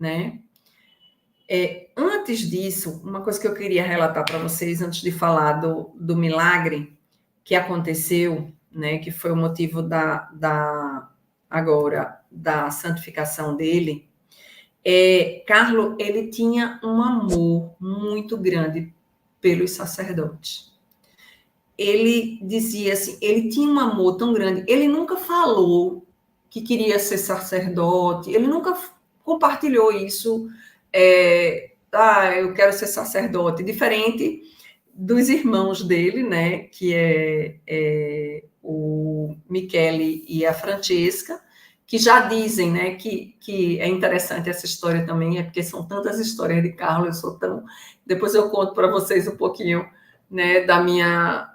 né? Antes disso, uma coisa que eu queria relatar para vocês, antes de falar do milagre que aconteceu, né, que foi o motivo agora da santificação dele, Carlo, ele tinha um amor muito grande pelos sacerdotes. Ele dizia assim, ele tinha um amor tão grande, ele nunca falou que queria ser sacerdote, ele nunca compartilhou isso, eu quero ser sacerdote, diferente dos irmãos dele, né, que o Michele e a Francesca, que já dizem, né, que é interessante essa história também, porque são tantas histórias de Carlo, depois eu conto para vocês um pouquinho, né, da minha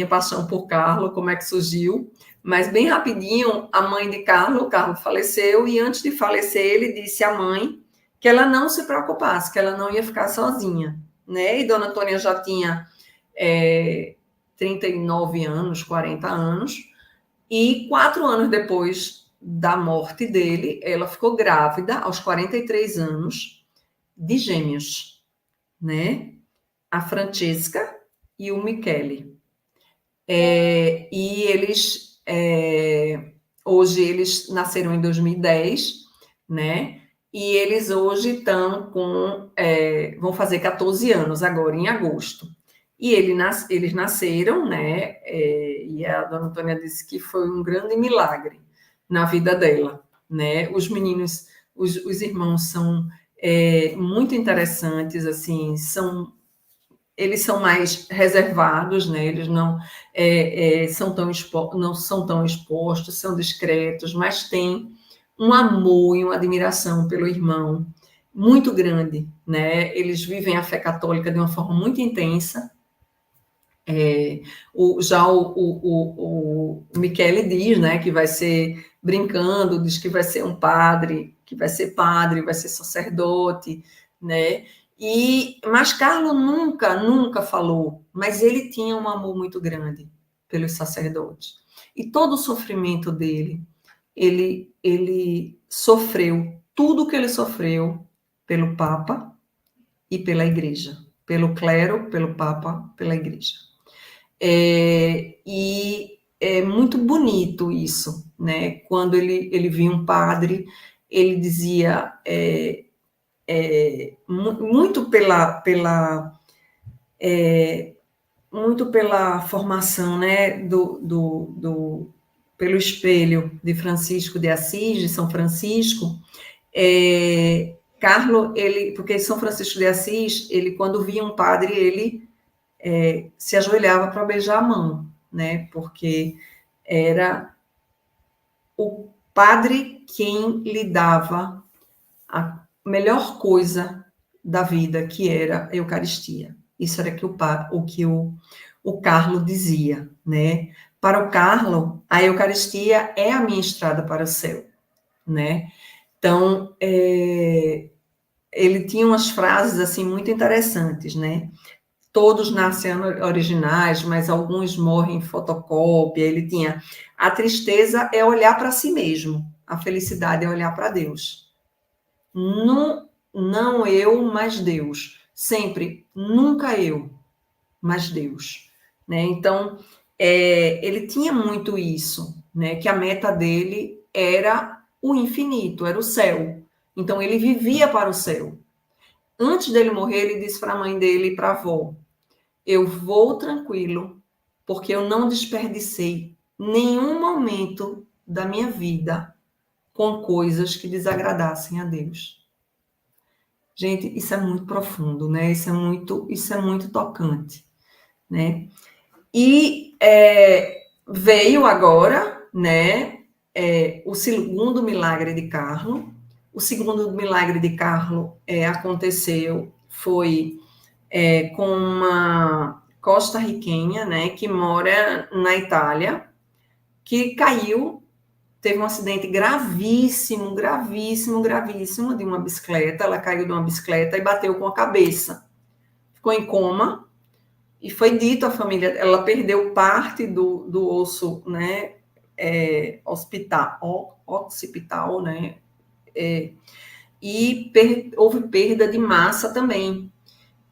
paixão por Carlo, como é que surgiu, mas bem rapidinho, a mãe de Carlo faleceu, e antes de falecer, ele disse à mãe que ela não se preocupasse, que ela não ia ficar sozinha, né? E Dona Antônia já tinha 39 anos, 40 anos, e 4 anos depois da morte dele, ela ficou grávida, aos 43 anos, de gêmeos, né? A Francesca e o Michele. E eles, hoje, eles nasceram em 2010, né? E eles hoje estão vão fazer 14 anos agora, em agosto. E eles nasceram, né? E a Dona Antônia disse que foi um grande milagre na vida dela, né? Os meninos, os irmãos são muito interessantes, assim, eles são mais reservados, né? Eles não não são tão expostos, são discretos, mas têm um amor e uma admiração pelo irmão muito grande, né? Eles vivem a fé católica de uma forma muito intensa. O Michele diz, né, que vai ser, brincando, diz que vai ser um padre, vai ser sacerdote, né? Mas Carlo nunca falou, mas ele tinha um amor muito grande pelos sacerdotes. E todo o sofrimento dele, ele sofreu tudo que ele sofreu pelo Papa e pela Igreja, pelo clero, pelo Papa, pela Igreja. E é muito bonito isso, né? Quando ele via um padre, ele dizia muito pela formação, né, pelo espelho de Francisco de Assis, de São Francisco. Carlo, porque São Francisco de Assis, ele, quando via um padre, ele se ajoelhava para beijar a mão, né, porque era o padre quem lhe dava a melhor coisa da vida, que era a Eucaristia. Isso era o que o Carlo dizia, né? Para o Carlo, a Eucaristia é a minha estrada para o céu, né? Então, ele tinha umas frases assim muito interessantes, né? Todos nascem originais, mas alguns morrem em fotocópia. Ele tinha: a tristeza é olhar para si mesmo, a felicidade é olhar para Deus. Não eu, mas Deus. Sempre, nunca eu, mas Deus. Né? Então, ele tinha muito isso, né? Que a meta dele era o infinito, era o céu. Então, ele vivia para o céu. Antes dele morrer, ele disse para a mãe dele e para a avó: eu vou tranquilo, porque eu não desperdicei nenhum momento da minha vida com coisas que desagradassem a Deus. Gente, isso é muito profundo, né? Isso é muito tocante, né? E veio agora, né, o segundo milagre de Carlo. O segundo milagre de Carlo aconteceu, foi com uma costarriquenha, né, que mora na Itália, que teve um acidente gravíssimo de uma bicicleta. Ela caiu de uma bicicleta e bateu com a cabeça. Ficou em coma, e foi dito à família, ela perdeu parte do osso, né, occipital, né, e houve perda de massa também.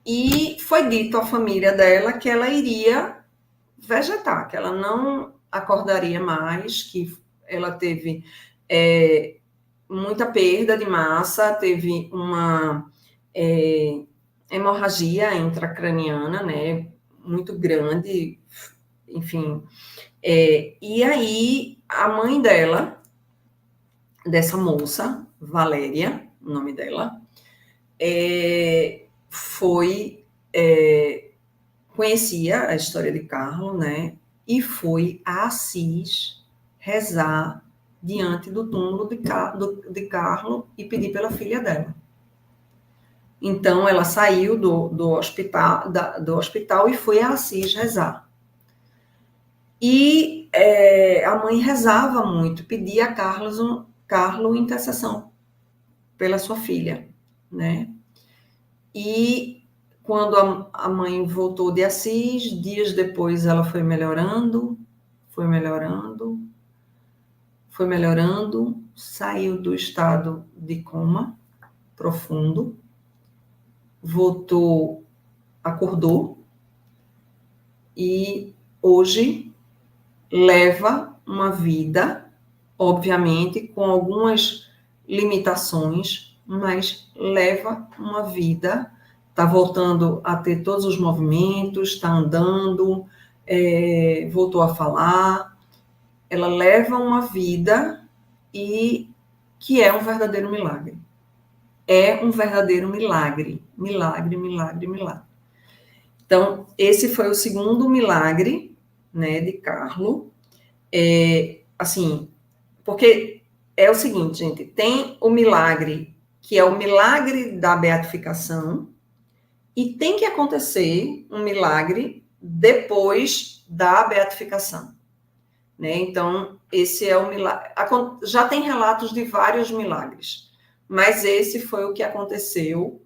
E foi dito à família dela que ela iria vegetar, que ela não acordaria mais, que ela teve muita perda de massa, teve uma hemorragia intracraniana, né, muito grande, enfim. E aí, a mãe dela, dessa moça, Valéria, o nome dela, foi, conhecia a história de Carlo, né, e foi a Assis rezar diante do túmulo de Carlo e pedir pela filha dela. Então, ela saiu do hospital e foi a Assis rezar. E a mãe rezava muito, pedia a Carlo intercessão pela sua filha, né? E quando a mãe voltou de Assis, dias depois ela foi melhorando, saiu do estado de coma profundo, voltou, acordou e hoje leva uma vida, obviamente, com algumas limitações, mas leva uma vida, está voltando a ter todos os movimentos, está andando, voltou a falar, ela leva uma vida e que é um verdadeiro milagre. É um verdadeiro milagre, milagre, milagre, milagre. Então, esse foi o segundo milagre, né, de Carlo. Assim, porque é o seguinte, gente, tem o milagre, que é o milagre da beatificação, e tem que acontecer um milagre depois da beatificação, né? Então, esse é o milagre. Já tem relatos de vários milagres, mas esse foi o que aconteceu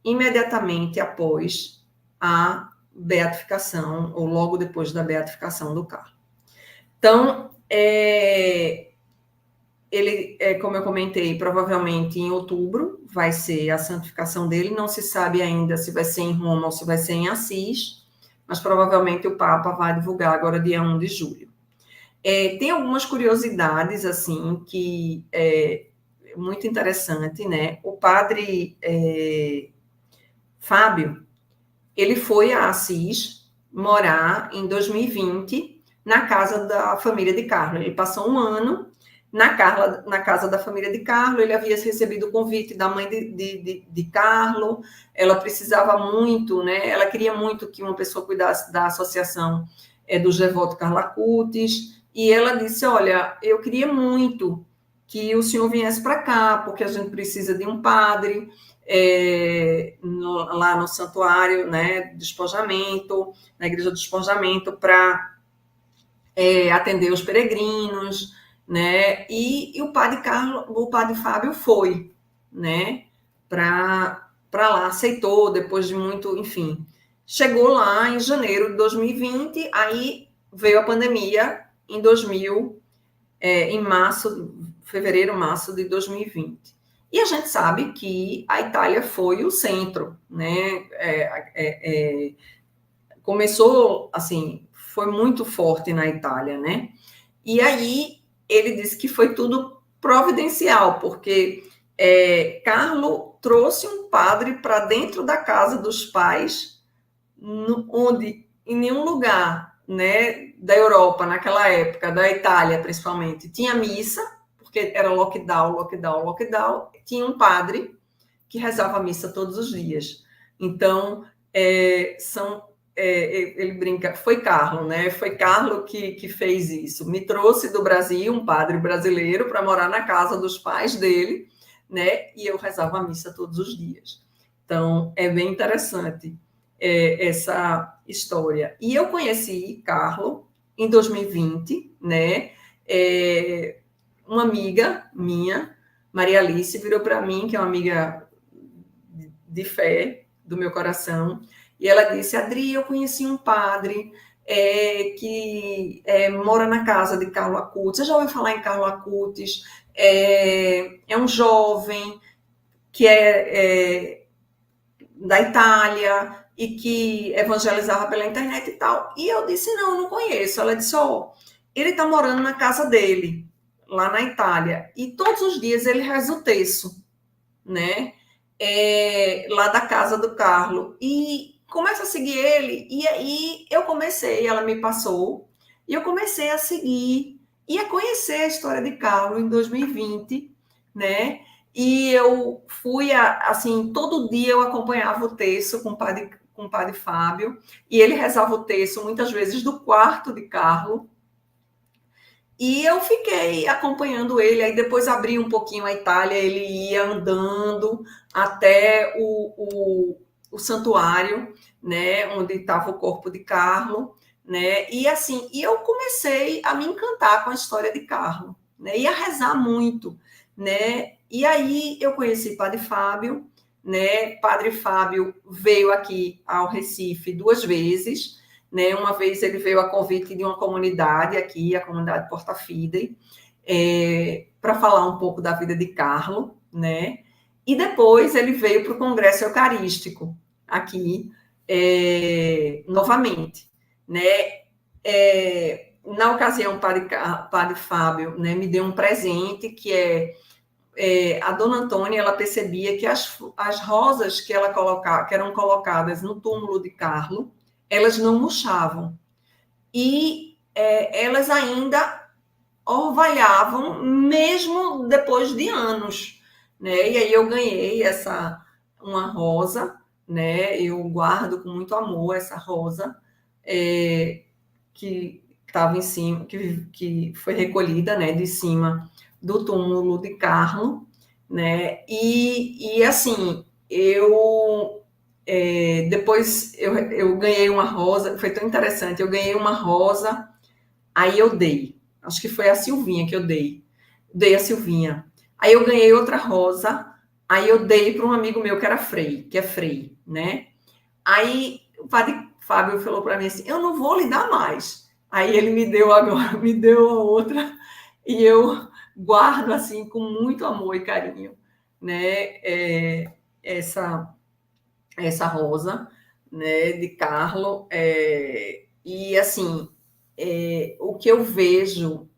imediatamente após a beatificação, ou logo depois da beatificação do Carlo. Então, ele, como eu comentei, provavelmente em outubro vai ser a santificação dele. Não se sabe ainda se vai ser em Roma ou se vai ser em Assis, mas provavelmente o Papa vai divulgar agora, dia 1 de julho. Tem algumas curiosidades, assim, que é muito interessante, né? O padre Fábio, ele foi a Assis morar em 2020 na casa da família de Carlo. Ele passou um ano na casa da família de Carlo. Ele havia recebido o convite da mãe de Carlo. Ela precisava muito, né? Ela queria muito que uma pessoa cuidasse da associação do devoto Carlo Acutis. E ela disse: olha, eu queria muito que o senhor viesse para cá, porque a gente precisa de um padre lá no santuário, né, despojamento, na igreja do despojamento, para atender os peregrinos, né? E o padre Fábio foi, né, para lá, aceitou depois de muito, enfim. Chegou lá em janeiro de 2020, aí veio a pandemia em fevereiro, março de 2020. E a gente sabe que a Itália foi o centro, né? Começou, assim, foi muito forte na Itália, né? E aí ele disse que foi tudo providencial, porque Carlo trouxe um padre para dentro da casa dos pais, onde em nenhum lugar, né, da Europa naquela época, da Itália principalmente, tinha missa, porque era lockdown, tinha um padre que rezava a missa todos os dias. Então, ele brinca, foi Carlo, né? Foi Carlo que fez isso. Me trouxe do Brasil um padre brasileiro para morar na casa dos pais dele, né? E eu rezava a missa todos os dias. Então, é bem interessante essa história. E eu conheci Carlo em 2020, né? Uma amiga minha, Maria Alice, virou para mim, que é uma amiga de fé do meu coração, e ela disse: Adri, eu conheci um padre que mora na casa de Carlo Acutis. Você já ouviu falar em Carlo Acutis? É um jovem, que é da Itália e que evangelizava pela internet e tal. E eu disse, não conheço. Ela disse, ele está morando na casa dele, lá na Itália, e todos os dias ele reza o terço, né? Lá da casa do Carlo. E começa a seguir ele, e aí ela me passou, e eu comecei a seguir e a conhecer a história de Carlo em 2020, né? E eu fui, assim, todo dia eu acompanhava o terço com o padre Fábio, e ele rezava o terço muitas vezes do quarto de Carlo, e eu fiquei acompanhando ele, aí depois abri um pouquinho a Itália, ele ia andando até o santuário, né, onde estava o corpo de Carlo, né, e assim, e eu comecei a me encantar com a história de Carlo, né, e a rezar muito, né, e aí eu conheci Padre Fábio, né, Padre Fábio veio aqui ao Recife 2 vezes, né? Uma vez ele veio a convite de uma comunidade aqui, a comunidade Porta Fidei, para falar um pouco da vida de Carlo, né? E depois ele veio para o Congresso Eucarístico aqui, novamente, né? Na ocasião, o padre Fábio, né, me deu um presente que a dona Antônia, ela percebia que as rosas que eram colocadas no túmulo de Carlo, elas não murchavam. E elas ainda orvalhavam, mesmo depois de anos. Né? E aí eu ganhei uma rosa, né? Eu guardo com muito amor essa rosa, que estava em cima, que foi recolhida, né, de cima do túmulo de Carlo, né? E assim, depois eu ganhei uma rosa, foi tão interessante, eu ganhei uma rosa, aí eu dei, acho que foi a Silvinha que eu dei a Silvinha. Aí eu ganhei outra rosa, aí eu dei para um amigo meu que é Frei, né? Aí o padre Fábio falou para mim assim, eu não vou lhe dar mais. Aí ele me deu agora, me deu a outra, e eu guardo assim com muito amor e carinho, né? Essa rosa, né, de Carlo, e assim, o que eu vejo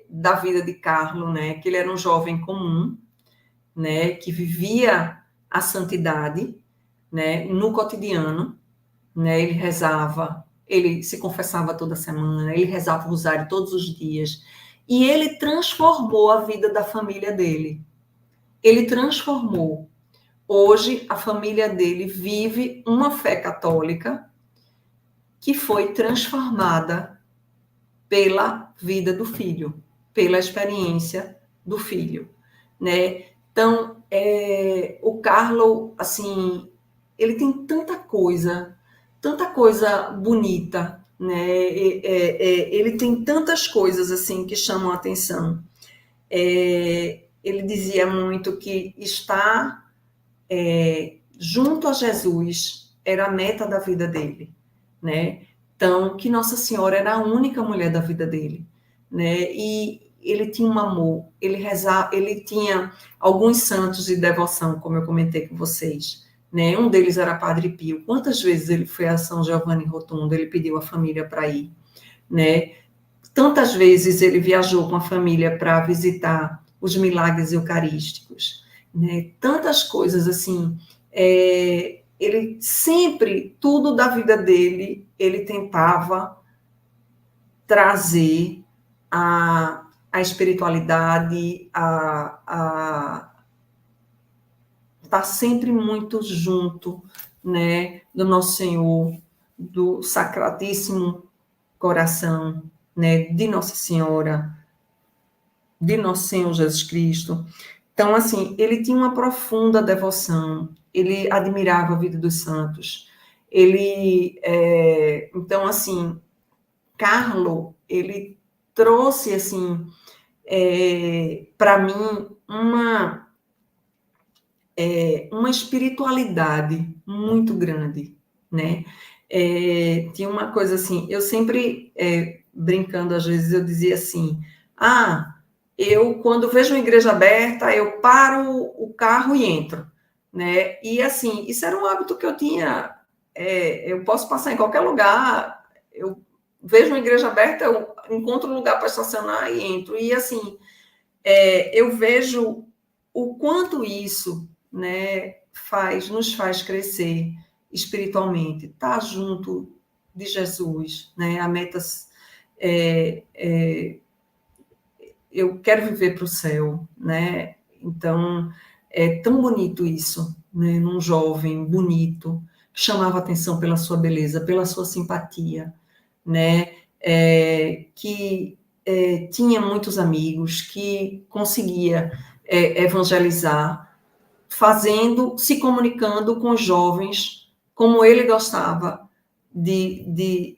da vida de Carlo, né, que ele era um jovem comum, né, que vivia a santidade, né, no cotidiano, né, ele rezava, ele se confessava toda semana, ele rezava o rosário todos os dias, e ele transformou a vida da família dele. Ele transformou. Hoje, a família dele vive uma fé católica que foi transformada pela vida do filho, pela experiência do filho, né? Então, o Carlo, assim, ele tem tanta coisa bonita, né? Ele tem tantas coisas, assim, que chamam a atenção. Ele dizia muito que estar junto a Jesus era a meta da vida dele, né? Então, que Nossa Senhora era a única mulher da vida dele, né? E ele tinha um amor, ele tinha alguns santos de devoção, como eu comentei com vocês, né? Um deles era Padre Pio. Quantas vezes ele foi a São Giovanni Rotondo, ele pediu a família para ir, né? Tantas vezes ele viajou com a família para visitar os milagres eucarísticos, né? Tantas coisas assim. Ele sempre, tudo da vida dele, ele tentava trazer a espiritualidade, estar sempre muito junto, né, do Nosso Senhor, do Sacratíssimo Coração, né, de Nossa Senhora, de Nosso Senhor Jesus Cristo. Então, assim, ele tinha uma profunda devoção, ele admirava a vida dos santos. Então, assim, Carlo, ele trouxe, assim, para mim, uma espiritualidade muito grande, né? Tinha uma coisa assim, eu sempre, brincando às vezes, eu dizia assim, eu, quando vejo uma igreja aberta, eu paro o carro e entro, né? E, assim, isso era um hábito que eu tinha. Eu posso passar em qualquer lugar, eu vejo uma igreja aberta, eu encontro um lugar para estacionar e entro. E, assim, eu vejo o quanto isso, né, nos faz crescer espiritualmente, estar junto de Jesus, né? A meta eu quero viver para o céu, né? Então, é tão bonito isso, né? Num jovem bonito, que chamava atenção pela sua beleza, pela sua simpatia, né? Que tinha muitos amigos, que conseguia evangelizar, se comunicando com os jovens, como ele gostava de,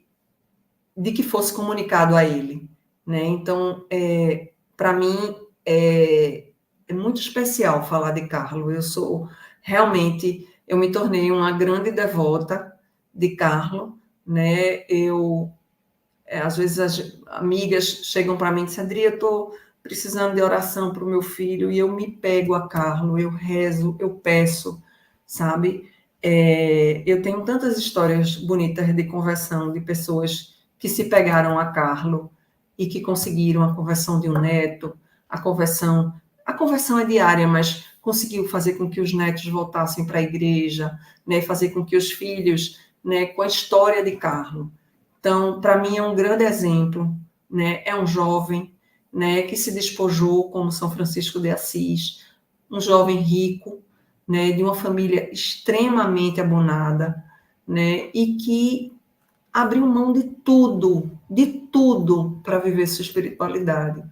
de que fosse comunicado a ele, né? Então, para mim, é muito especial falar de Carlo. Eu me tornei uma grande devota de Carlo, né? Às vezes, as amigas chegam para mim e dizem, Adri, eu estou precisando de oração para o meu filho, e eu me pego a Carlo, eu rezo, eu peço, sabe? Eu tenho tantas histórias bonitas de conversão, de pessoas que se pegaram a Carlo e que conseguiram a conversão de um neto, a conversão é diária, mas conseguiu fazer com que os netos voltassem para a igreja, né? Fazer com que os filhos, né, com a história de Carlo. Então, para mim, é um grande exemplo, né? É um jovem, né, que se despojou como São Francisco de Assis, um jovem rico, né, de uma família extremamente abonada, né, e que abriu mão de tudo para viver sua espiritualidade.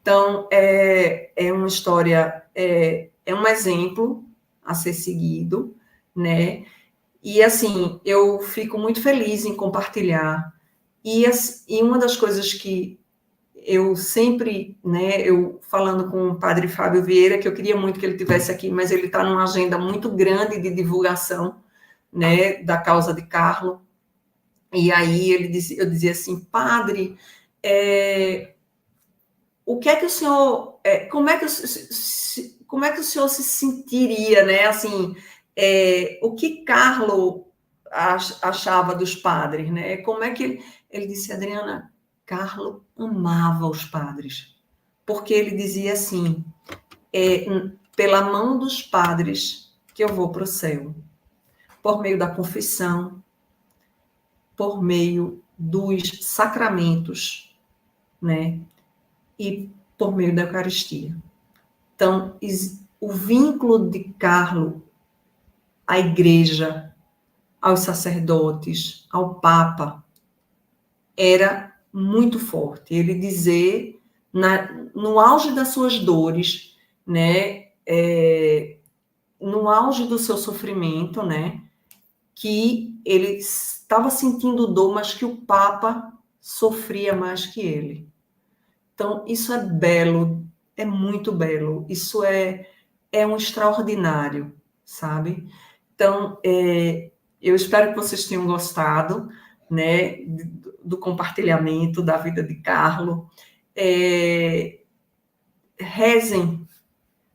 Então, é uma história, é um exemplo a ser seguido, né? E, assim, eu fico muito feliz em compartilhar. E uma das coisas que eu sempre, né, eu falando com o padre Fábio Vieira, que eu queria muito que ele tivesse aqui, mas ele está numa agenda muito grande de divulgação, né, da causa de Carlo. E aí eu dizia assim, padre, o que é que o senhor, como é que o senhor se sentiria, né, assim, o que Carlo achava dos padres, né? Como é que ele disse, Adriana, Carlo amava os padres, porque ele dizia assim, pela mão dos padres que eu vou para o céu, por meio da confissão, por meio dos sacramentos, né? E por meio da Eucaristia. Então, o vínculo de Carlo à igreja, aos sacerdotes, ao Papa, era muito forte. Ele dizer, no auge das suas dores, né, no auge do seu sofrimento, né, que ele estava sentindo dor, mas que o Papa sofria mais que ele. Então, isso é belo, é muito belo, isso é um extraordinário, sabe? Então, eu espero que vocês tenham gostado, né, do compartilhamento da vida de Carlo. Rezem,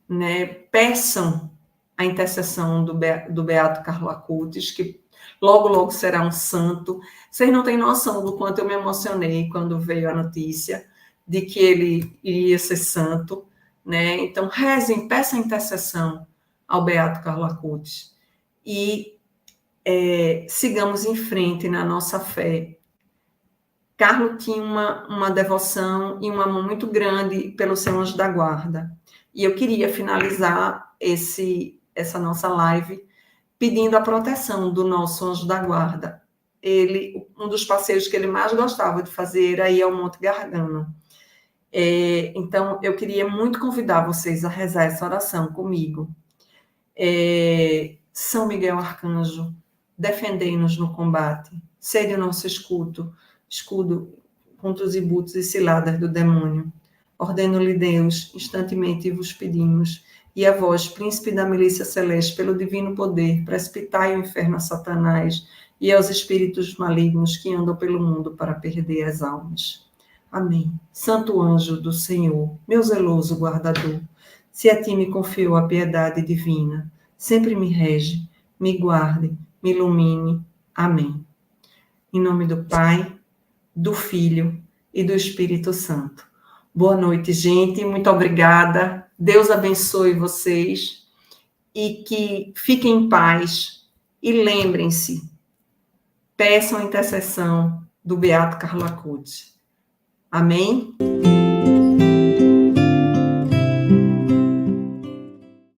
né, peçam a intercessão do Beato Carlo Acutis, que logo, logo será um santo. Vocês não têm noção do quanto eu me emocionei quando veio a notícia de que ele iria ser santo, né? Então, rezem, peçam a intercessão ao Beato Carlo Acutis e sigamos em frente na nossa fé. Carlo tinha uma devoção e um amor muito grande pelo seu anjo da guarda. E eu queria finalizar essa nossa live pedindo a proteção do nosso anjo da guarda. Um dos passeios que ele mais gostava de fazer era ir ao Monte Gargano. Então, eu queria muito convidar vocês a rezar essa oração comigo. São Miguel Arcanjo, defendei-nos no combate, sede o nosso escudo contra os imbutos e ciladas do demônio. Ordeno-lhe Deus, instantemente vos pedimos, e a vós, príncipe da milícia celeste, pelo divino poder, precipitai o inferno a Satanás e aos espíritos malignos que andam pelo mundo para perder as almas. Amém. Santo anjo do Senhor, meu zeloso guardador, se a ti me confio a piedade divina, sempre me rege, me guarde, me ilumine. Amém. Em nome do Pai, do Filho e do Espírito Santo. Boa noite, gente. Muito obrigada. Deus abençoe vocês e que fiquem em paz. E lembrem-se, peçam a intercessão do Beato Carlo Acutis. Amém?